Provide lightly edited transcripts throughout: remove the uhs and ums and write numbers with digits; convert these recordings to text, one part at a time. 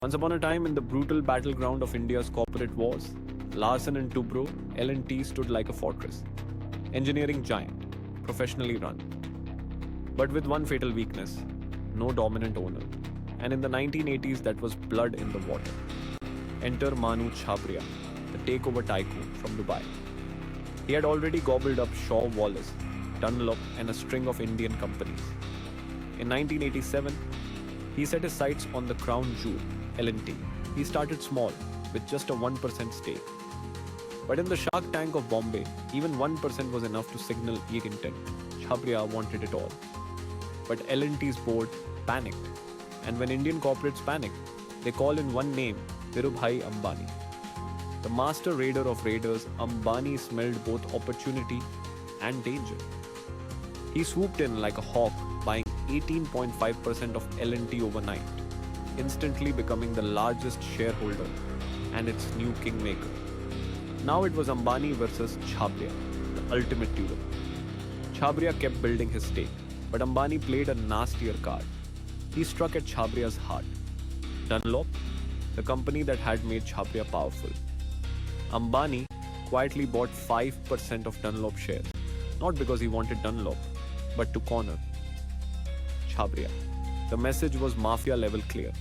Once upon a time, in the brutal battleground of India's corporate wars, Larsen and Toubro (L&T) stood like a fortress. Engineering giant, professionally run. But with one fatal weakness: no dominant owner. And in the 1980s, that was blood in the water. Enter Manu Chhabria, the takeover tycoon from Dubai. He had already gobbled up Shaw Wallace, Dunlop, and a string of Indian companies. In 1987, he set his sights on the crown jewel, L&T. He started small, with just a 1% stake. But in the shark tank of Bombay, even 1% was enough to signal weak intent. Chhabria wanted it all. But L&T's board panicked. And when Indian corporates panic, they call in one name, Dhirubhai Ambani. The master raider of raiders, Ambani smelled both opportunity and danger. He swooped in like a hawk, buying 18.5% of L&T overnight, instantly becoming the largest shareholder and its new kingmaker. Now it was Ambani versus Chhabria, the ultimate duel. Chhabria kept building his stake, but Ambani played a nastier card. He struck at Chhabria's heart. Dunlop, the company that had made Chhabria powerful. Ambani quietly bought 5% of Dunlop shares, not because he wanted Dunlop, but to corner Chhabria. The message was mafia level clear.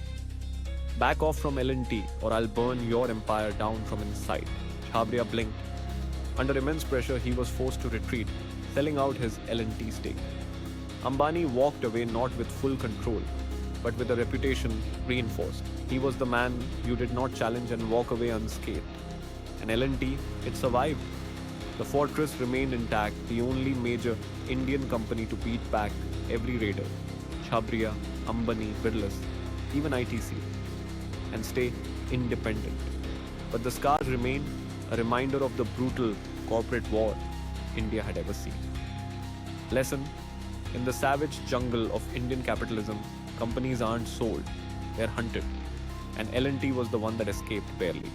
Back off from L&T or I'll burn your empire down from inside. Chhabria blinked. Under immense pressure, he was forced to retreat, selling out his L&T stake. Ambani walked away not with full control, but with a reputation reinforced. He was the man you did not challenge and walk away unscathed. And L&T, it survived. The fortress remained intact, the only major Indian company to beat back every raider, Chhabria, Ambani, Birlas, even ITC, and stay independent. But the scars remain, a reminder of the brutal corporate war India had ever seen. Lesson: in the savage jungle of Indian capitalism, companies aren't sold, they're hunted. And L&T was the one that escaped barely.